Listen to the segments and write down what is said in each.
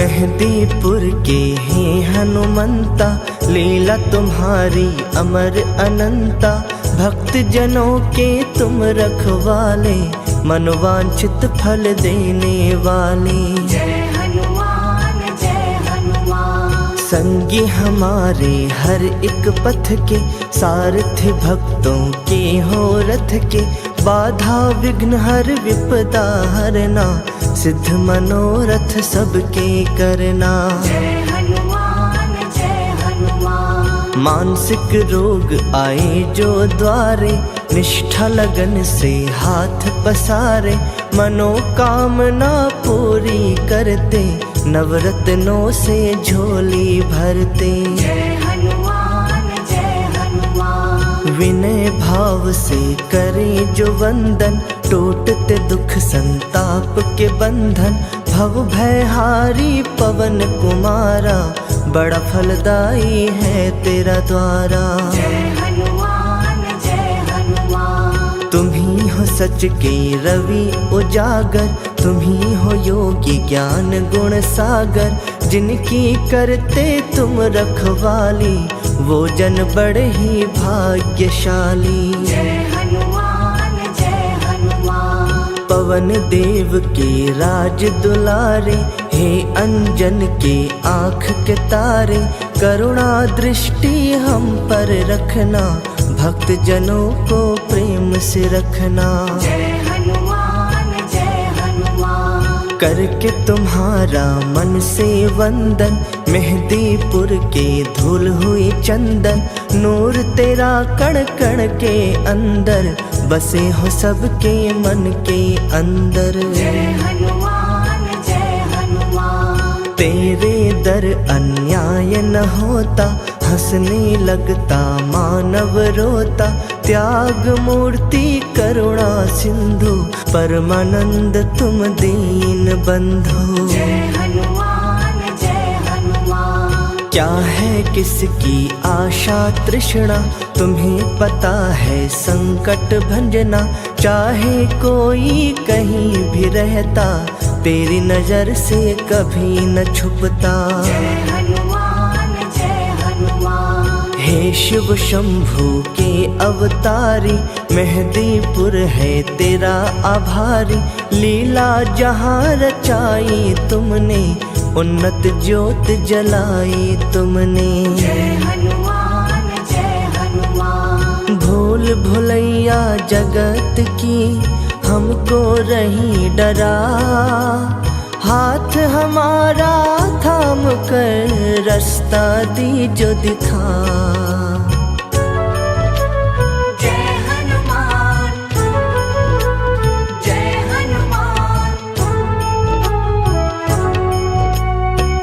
मेहंदीपुर के हैं हनुमंता, लीला तुम्हारी अमर अनंता। भक्त जनों के तुम रखवाले, मनोवांछित फल देने वाले। जय हनुमान जय हनुमान। संगी हमारे हर एक पथ के, सारथी भक्तों के हो रथ के। बाधा विघ्न हर विपदा हरना, सिद्ध मनोरथ सबके करना। जय हनुमान जय हनुमान। मानसिक रोग आए जो द्वारे, निष्ठा लगन से हाथ पसारे। मनोकामना पूरी करते, नवरत्नों से झोली भरते। जय हनुमान जय हनुमान। विनय भाव से करे जो वंदन, टूटते दुख संताप के बंधन। भव भयहारी पवन कुमारा, बड़ा फलदायी है तेरा द्वारा। जय हनुमान जय हनुमान। तुम्ही हो सच के रवि उजागर, तुम्ही हो योगी ज्ञान गुण सागर। जिनकी करते तुम रखवाली, वो जन बड़े ही भाग्यशाली। जय हनुमान जय हनुमान। पवन देव के राज दुलारे, हे अंजन के आँख के तारे। करुणा दृष्टि हम पर रखना, भक्त जनों को प्रेम से रखना। जय हनुमान जय हनुमान। करके तुम्हारा मन से वंदन, मेहंदीपुर के धूल हुई चंदन। नूर तेरा कण कण के अंदर, बसे हो सबके मन के अंदर। जय हनुमान जय हनुमान। तेरे दर अन्याय न होता, हंसने लगता मानव रोता। त्याग मूर्ति करुणा सिंधु, परमानंद तुम दीन बंधु। जय हनुमान जय हनुमान। क्या है किसकी आशा तृष्णा, तुम्हें पता है संकट भंजना। चाहे कोई कहीं भी रहता, तेरी नजर से कभी न छुपता। जय हनुमान जय हनुमान। हे शिव शंभु के अवतारी, मेहंदीपुर है तेरा आभारी। लीला जहाँ रचाई तुमने, उन्नत ज्योत जलाई तुमने। जय हनुमान जय हनुमान। भूल भुलैया जगत की, हमको रही डरा। हाथ हमारा थाम कर, रास्ता दीजो दिखा। जय हनुमान जय हनुमान।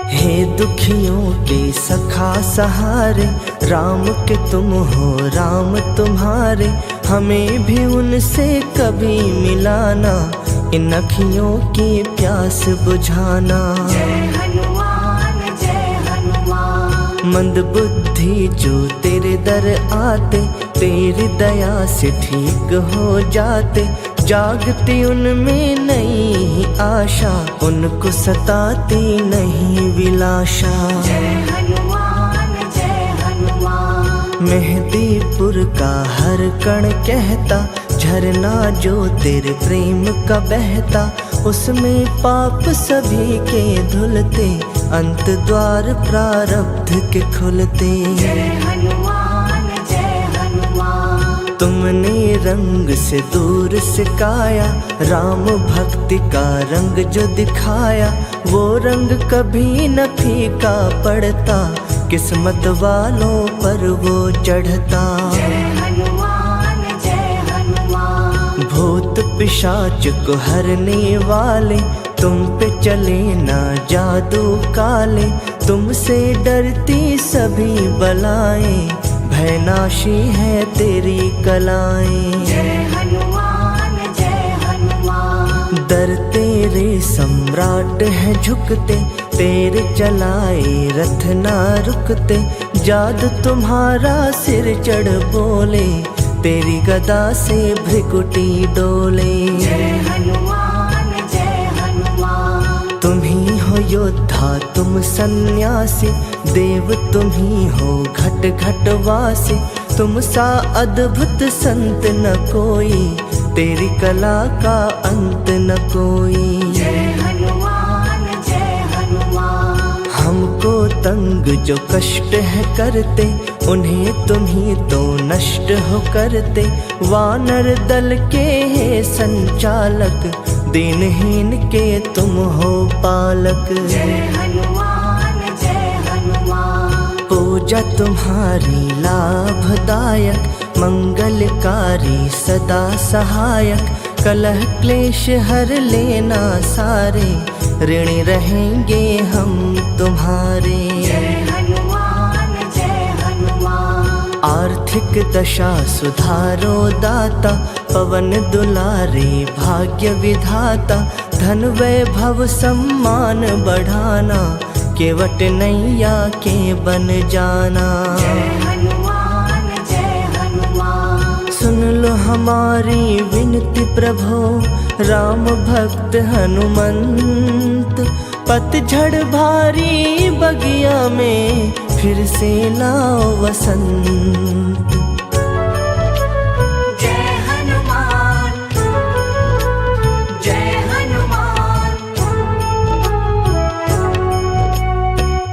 हे दुखियों के सखा सहारे, राम के तुम हो राम तुम्हारे। हमें भी उनसे कभी मिलाना, इन अखियों की प्यास बुझाना। जय हनुमान जय हनुमान। मंद बुद्धि जो तेरे दर आते, तेरी दया से ठीक हो जाते। जागती उनमें नई आशा, उनको सताती नहीं विलाशा। जय हनुमान जय हनुमान। मेहंदीपुर का हर कण कहता, झरना जो तेरे प्रेम का बहता। उसमें पाप सभी के धुलते, अंत द्वार प्रारब्ध के खुलते। जय हनुमान जय हनुमान। तुमने रंग से दूर सिखाया, राम भक्ति का रंग जो दिखाया। वो रंग कभी न फीका पड़ता, किस्मत वालों पर वो चढ़ता। जय हनुमान जय हनुमान। भूत पिशाच को हरने वाले, तुम पे चले ना जादू काले। तुमसे डरती सभी बलाएं, भयनाशी है तेरी कलाएं। जय हनुमान जय हनुमान। दर तेरे सम्राट है झुकते, तेरे चलाए रथ ना रुकते। जादू तुम्हारा सिर चढ़ बोले, तेरी गदा से भृकुटी डोले। जय हनुमान जय हनुमान। तुम ही हो योद्धा तुम सन्यासी, देव तुम ही हो घट घट वासी। तुम सा अद्भुत संत न कोई, तेरी कला का अंत न कोई। जय हनुमान जय हनुमान। हमको तंग जो कष्ट है करते, उन्हें तुम ही तो नष्ट हो करते। वानर दल के है संचालक, दीनहीन के तुम हो पालक। जय हनुमान जय हनुमान। पूजा तुम्हारी लाभदायक, मंगलकारी सदा सहायक। कलह क्लेश हर लेना सारे, ऋणी रहेंगे हम तुम्हारे। जय हनुमान जय हनुमान। आर्थिक दशा सुधारो दाता, पवन दुलारे भाग्य विधाता। धन वैभव सम्मान बढ़ाना, केवट नैया के बन जाना। जय हनुमान जय हनुमान। सुन लो हमारी विनती प्रभो, राम भक्त हनुमंत। पतझड़ भारी बगिया में, फिर से लाओ वसंत। जय हनुमान जय हनुमान।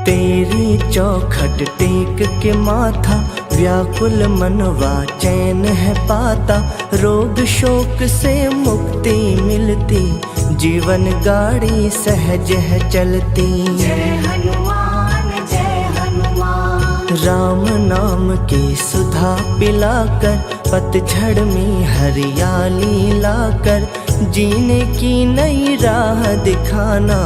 तेरी चौखट टेक के माथा, व्याकुल मनवा चैन है पाता। रोग शोक से मुक्ति मिलती, जीवन गाड़ी सहज है चलती। जय हनुमान जय हनुमान। राम नाम की सुधा पिलाकर, पतझड़ में हरियाली लाकर। जीने की नई राह दिखाना,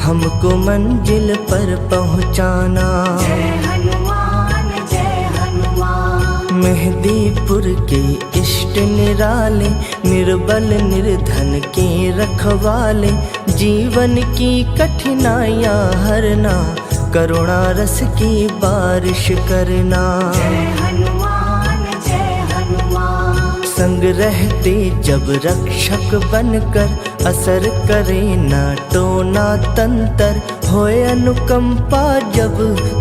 हमको मंजिल पर पहुँचाना। जय हनुमान जय हनुमान। मेहदीपुर के इष्ट निराले, निर्बल निर्धन के रखवाले। जीवन की कठिनाइयाँ हरना, करुणा रस की बारिश करना। जय हनुमान जय हनुमान। संग रहते जब रक्षक बनकर, असर करे ना टोना तंतर। होए अनुकंपा जब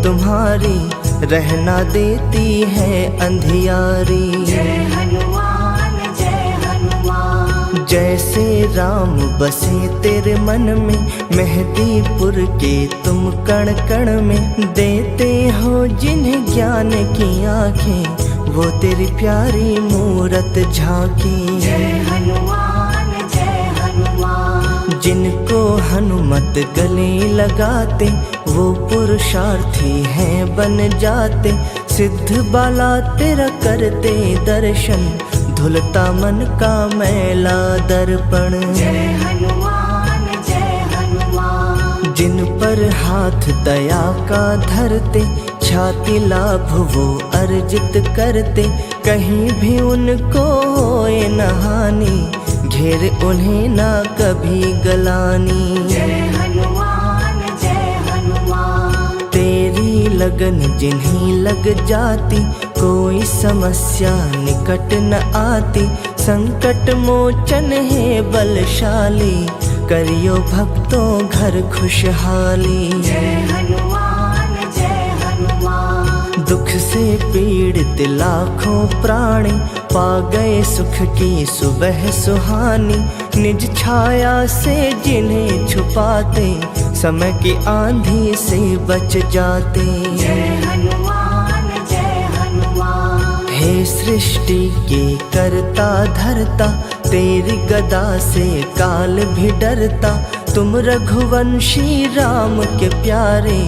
तुम्हारी, रहना देती है अंधियारी। जय हनुमान जय हनुमान। जैसे राम बसे तेरे मन में, मेहदीपुर के तुम कण कण में। देते हो जिन्हें ज्ञान की आँखें, वो तेरी प्यारी मूरत झांकी। जय हनुमान जय हनुमान। जिनको हनुमत गले लगाते, वो पुरुषार्थी हैं बन जाते। सिद्ध बाला तेरा करते दर्शन, धुलता मन का मैला दर्पण। जय हनुमान जय हनुमान। जिन पर हाथ दया का धरते, छाती लाभ वो अर्जित करते। कहीं भी उनको होए न हानि, घेर उन्हें ना कभी गलानी। जय हनुमान जय हनुमान। तेरी लगन जिन्हें लग जाती, कोई समस्या निकट न आती। संकट मोचन है बलशाली, करियो भक्तों घर खुशहाली। जय हनुमान जय हनुमान। दुख से पीड़ित लाखों प्राणी, पा गए सुख की सुबह सुहानी। निज छाया से जिन्हें छुपाते, समय की आंधी से बच जाते। जय हनुमान जय हनुमान। हे सृष्टि के करता धरता, तेरी गदा से काल भी डरता। तुम रघुवंशी राम के प्यारे,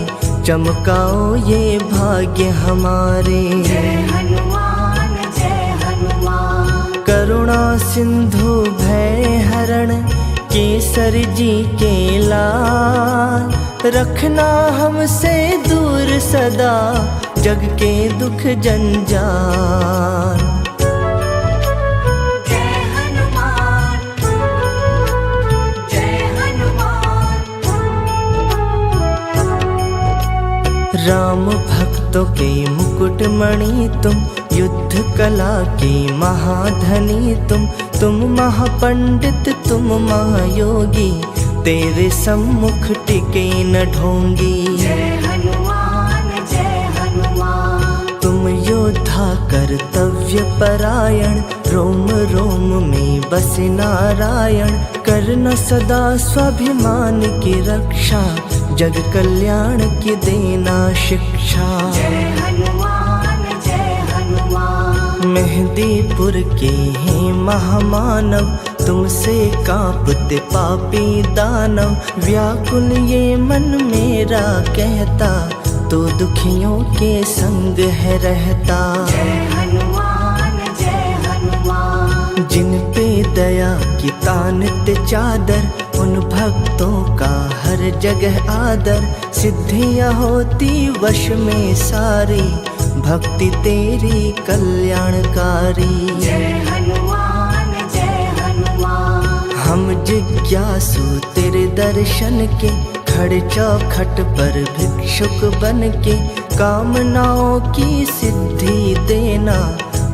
चमकाओ ये भाग्य हमारे। जय हनुमान जय हनुमान। करुणा सिंधु भय हरण, केसर जी के लाल। रखना हमसे दूर सदा, जग के दुख जंजाल। जय हनुमान जय हनुमान। राम भक्तों के मुकुट मणि तुम, युद्ध कला की महाधनी तुम। तुम महापंडित तुम महायोगी, तेरे सम्मुख टिके न ढोंगी। जय हनुमान जय हनुमान। तुम योद्धा कर्तव्य परायण, रोम रोम में बसे नारायण। करना सदा स्वाभिमान की रक्षा, जग कल्याण की देना शिक्षा। जय हनुमान जय हनुमान। मेहंदीपुर के हैं महामानव, तुमसे कांपते पापी दानव। व्याकुल ये मन मेरा कहता, तो दुखियों के संग है रहता। जय हनुमान जय हनुमान। जिन पे दया की तानत चादर, उन भक्तों का हर जगह आदर। सिद्धियां होती वश में सारी, भक्ति तेरी कल्याणकारी। जय हनुमान जय हनुमान। हम जिज्ञासु तेरे दर्शन के, खड़े चौखट पर भिक्षुक बन के। कामनाओं की सिद्धि देना,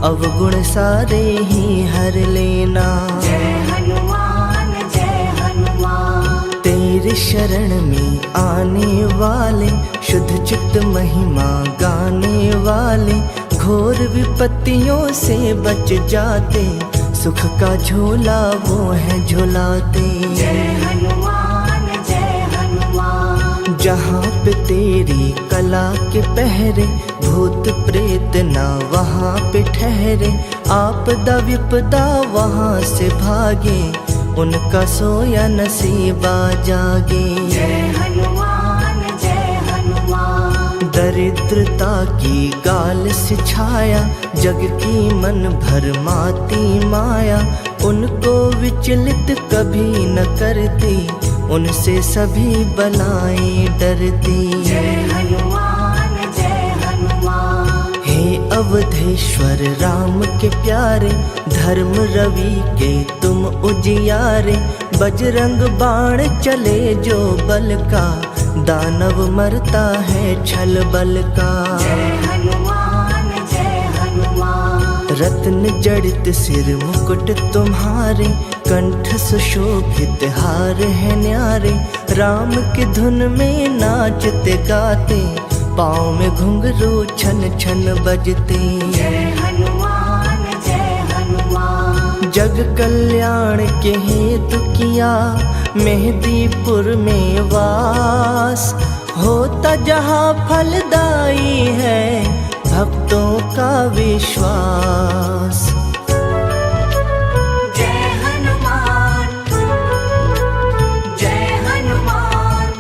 अवगुण सारे ही हर लेना। जय हनुमान जय हनुमान। तेरी शरण में आने वाले, शुद्ध चित्त महिमा गाने वाले। घोर विपत्तियों से बच जाते, सुख का झोला वो है झुलाते। जय हनुमान जय हनुमान। जहाँ पे तेरी कला के पहरे, भूत प्रेत ना वहाँ पे ठहरे। आपदा विपदा वहाँ से भागे, उनका सोया नसीबा जागे। जय हनुमान जय हनुमान। दरिद्रता की गाल से छाया, जग की मन भर माती माया। उनको विचलित कभी न करती, उनसे सभी बलाएं डरती। जय हनुमान जय हनुमान। हे अवधेश्वर राम के प्यारे, धर्म रवि के तुम उजियारे। बजरंग बाण चले जो बल का, दानव मरता है छल बल का। जय हनुमान जय हनुमान। रत्न जड़ित सिर मुकुट तुम्हारे, कंठ सुशोभित हार है न्यारे। राम की धुन में नाचते गाते, पाँव में घुंघरू छन छन बजते। जय हनुमान जय हनुमान। जग कल्याण के हेतु किया, मेहंदीपुर में वास। होता जहाँ फलदाई है, भक्तों का विश्वास। जय हनुमान जय हनुमान।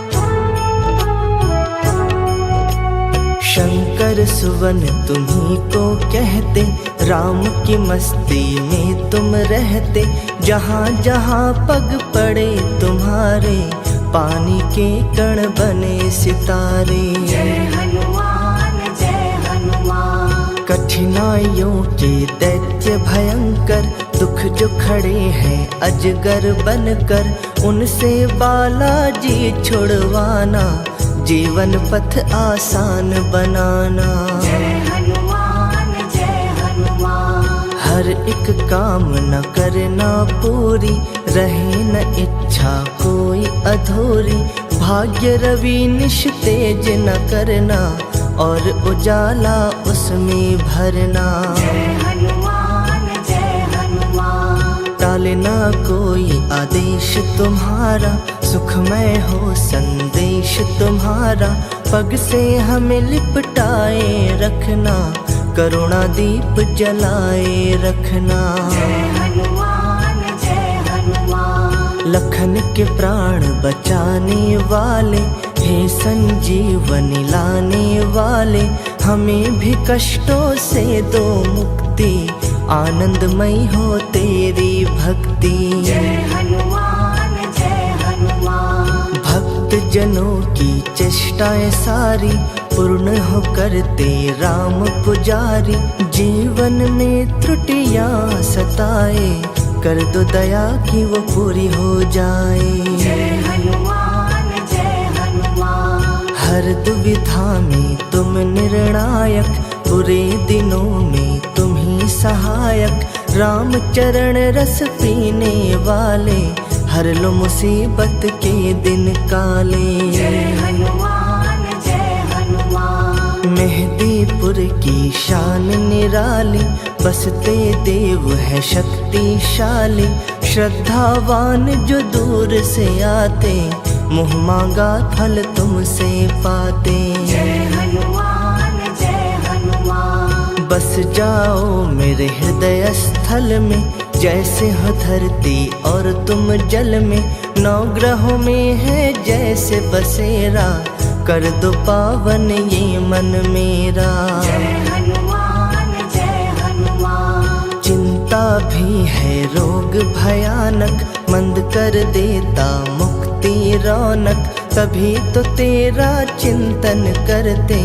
शंकर सुवन तुम्ही को कहते, राम की मस्ती में तुम रहते। जहाँ जहाँ पग पड़े तुम्हारे, पानी के कण बने सितारे। जय हनुमान जय हनुमान। कठिनाइयों के दैत्य भयंकर, दुख जो खड़े हैं अजगर बनकर। उनसे बालाजी छुड़वाना, जीवन पथ आसान बनाना। जय हनुमान जय हनुमान। हर एक काम न करना पूरी, रहे न इच्छा कोई अधूरी। भाग्य रवि निश तेज न करना, और उजाला उसमें भरना। जय हनुमान जय हनुमान। टाले ना कोई आदेश तुम्हारा, सुखमय हो संदेश तुम्हारा। पग से हमें लिपटाए रखना, करुणा दीप जलाए रखना। जय हनुमान जय हनुमान। लखन के प्राण बचाने वाले, हे संजीवनी लाने वाले। हमें भी कष्टों से दो मुक्ति, आनंदमयी हो तेरी भक्ति। जय हनुमान जय हनुमान। भक्त जनों की चेष्टाएं सारी, पूर्ण हो करते राम पुजारी। जीवन में त्रुटियां सताए, कर दो दया कि वो पूरी हो जाए। जय हनुमान जय हनुमान। हर दुविधा में तुम निर्णायक, बुरे दिनों में तुम ही सहायक। राम चरण रस पीने वाले, हर लो मुसीबत के दिन काले। जय हनुमान जय हनुमान। मेहदीपुर की शान निराली, बसते देव है शक्तिशाली। श्रद्धावान जो दूर से आते, मुँह मांगा फल तुमसे पाते। जय हनुमान जय हनुमान। बस जाओ मेरे हृदय स्थल में, जैसे हो धरती और तुम जल में। नौ ग्रहों में है जैसे बसेरा, कर दो पावन ये मन मेरा। जय हनुमान जय हनुमान। चिंता भी है रोग भयानक, मंद कर देता मुक्ति रौनक। तभी तो तेरा चिंतन करते,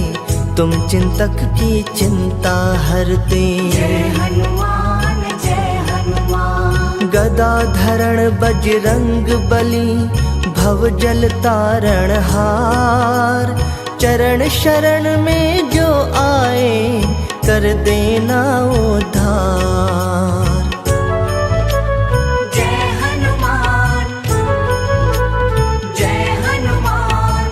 तुम चिंतक की चिंता हरते। जय हनुमान जय हनुमान। गदा धरण बजरंग बली, भव जल तारण हार। चरण शरण में जो आए, कर देना उद्धार। जय हनुमान जय हनुमान।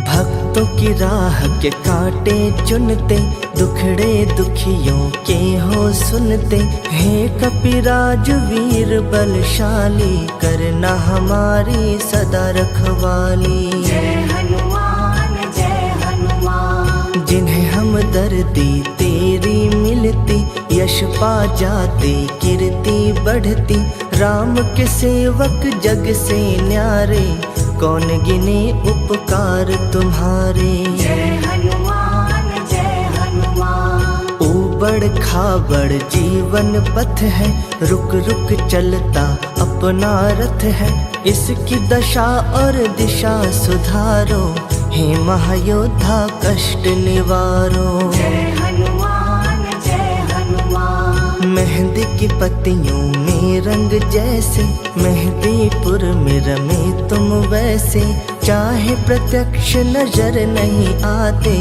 भक्तों की राह के कांटे चुनते, दुखड़े दुखियों के हो सुनते। हे कपिराज वीर बलशाली, करना हमारी सदा रखवाली। जय हनुमान जय हनुमान। जिन्हें हम दर्दी तेरी मिलती, यश पा जाते कीर्ति बढ़ती। राम के सेवक जग से न्यारे, कौन गिने उपकार तुम्हारे। जय हनुमान जय हनुमान। ऊबड़ खाबड़ जीवन पथ है, रुक रुक चलता अपना रथ है। इसकी दशा और दिशा सुधारो, हे महायोद्धा कष्ट निवारो। जय हनुमान जय हनुमान। मेहंदी की पत्तियों में रंग जैसे, मेहदीपुर में रमे तुम वैसे। चाहे प्रत्यक्ष नजर नहीं आते,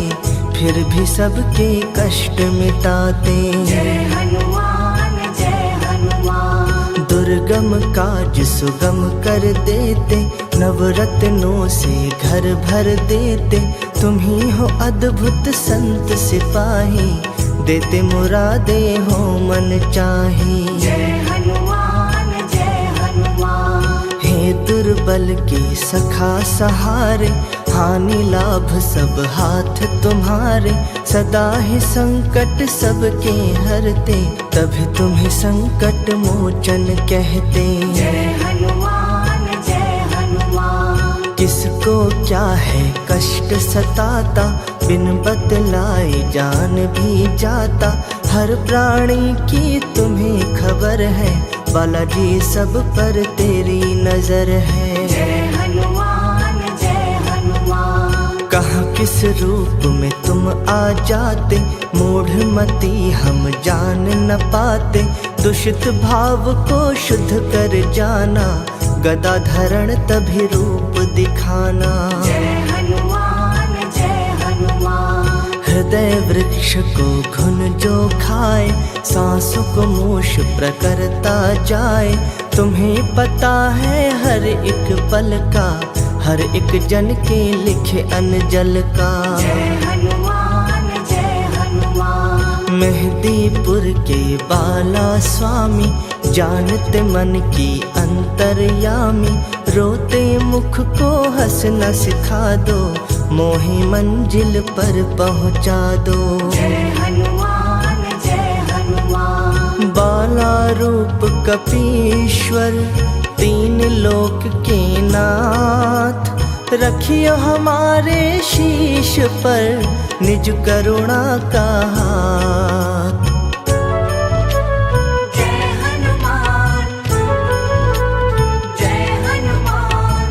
फिर भी सबके कष्ट मिटाते। जय हनुमान जय हनुमान। दुर्गम काज सुगम कर देते, नवरत्नों से घर भर देते। तुम ही हो अद्भुत संत सिपाही, देते मुरादे हो मन चाही। जय हनुमान जय हनुमान। हे दुर्बल के सखा सहारे, हानि लाभ सब हाथ तुम्हारे। सदा ही संकट सबके हरते, तभी तुम्हें संकट मोचन कहते। जय हनुमान जय हनुमान। किसको क्या है कष्ट सताता, बिन बतलाए जान भी जाता। हर प्राणी की तुम्हें खबर है, बालाजी सब पर तेरी नजर है। जय हनुमान जय हनुमान। कहाँ किस रूप में तुम आ जाते, मूढ़ मती हम जान न पाते। दूषित भाव को शुद्ध कर जाना, गदा धरण तभी रूप दिखाना। जय हनुमान जय हनुमान। हृदय वृक्ष को घुन जो खाए, सांसों को मोश प्रकरता जाए। तुम्हें पता है हर एक पल का, हर एक जन के लिखे अनजल का। जय हनुमान जय हनुमान। मेहदीपुर के बाला स्वामी, जानते मन की अंतर्यामी। रोते मुख को हंसना सिखा दो, मोही मंजिल पर पहुंचा दो। जय हनुमान जय हनुमान। बाला रूप कपीश्वर, तीन लोक के नाथ। रखियो हमारे शीश पर निज करुणा का हाथ। जय हनुमान जय हनुमान।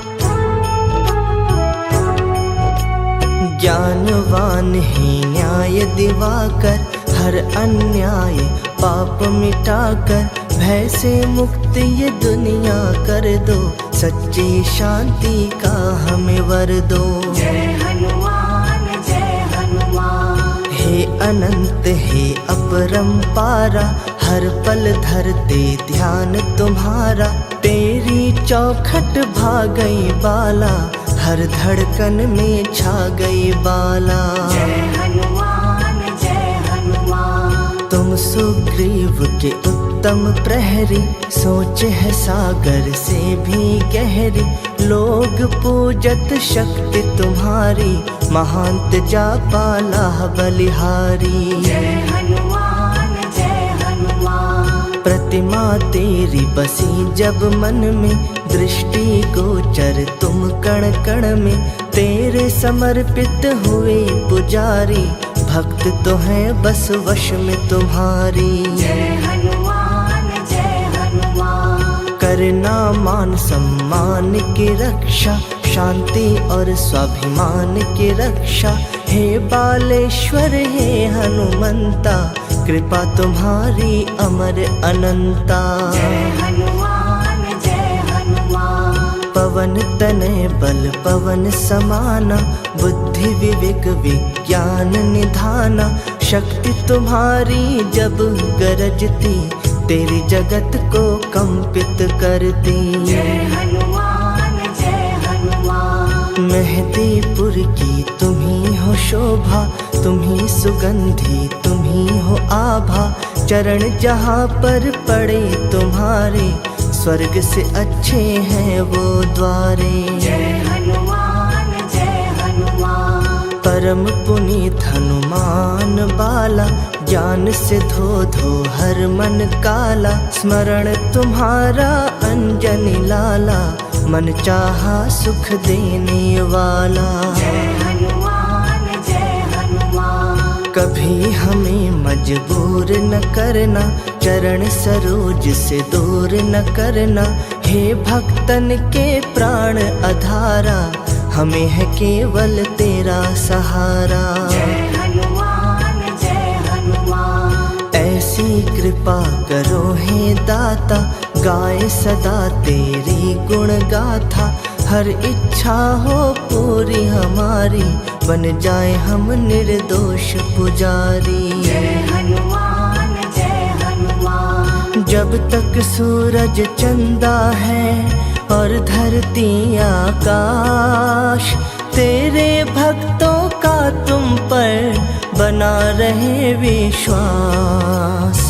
ज्ञानवान ही न्याय दिवाकर, हर अन्याय पाप मिटाकर। भय से मुक्त ये दुनिया कर दो, सच्ची शांति का हमें वर दो। जय हनुमान जय हनुमान। हे अनंत हे अपरंपारा, हर पल धरते ध्यान तुम्हारा, तेरी चौखट भागई बाला, हर धड़कन में छा गई बाला। जय हनुमान जय हनुमान। तुम सुग्रीव के उत्तम प्रहरी, सोच है सागर से भी गहरी। लोग पूजत शक्ति तुम्हारी, महांत जापाला बलिहारी। जय हनुमान जय हनुमान। प्रतिमा तेरी बसी जब मन में, दृष्टि गोचर तुम कण कण में। तेरे समर्पित हुए पुजारी, भक्त तो है बस वश में तुम्हारी। जय हनुमान जय हनुमान। करना मान सम्मान की रक्षा, शांति और स्वाभिमान की रक्षा। हे बालेश्वर हे हनुमंता, कृपा तुम्हारी अमर अनंता। जय हनुमान जय हनुमान। पवन तनय बल पवन समाना, बुद्धि विवेक विज्ञान निधाना। शक्ति तुम्हारी जब गरजती, तेरी जगत को कंपित करती। जय हनुमान जय हनुमान। मेहदीपुर की तुम्ही हो शोभा, तुम्ही सुगंधी तुम्ही हो आभा। चरण जहाँ पर पड़े तुम्हारे, स्वर्ग से अच्छे हैं वो द्वारे। जय हनुमान जय हनुमान। परम पुनीत हनुमान बाला, ज्ञान से धो धो हर मन काला। स्मरण तुम्हारा अंजनी लाला, मन चाहा सुख देने वाला। जय हनुमान जय हनुमान। कभी हमें मजबूर न करना, चरण सरोज से दूर न करना। हे भक्तन के प्राण आधारा, हमें है केवल तेरा सहारा। जय हनुमान जय हनुमान। ऐसी कृपा करो हे दाता, गाए सदा तेरी गुण गाथा। हर इच्छा हो पूरी हमारी, बन जाए हम निर्दोष पुजारी। जय हनुमान जय हनुमान। जब तक सूरज चंदा है और धरती आकाश, तेरे भक्तों का तुम पर बना रहे विश्वास।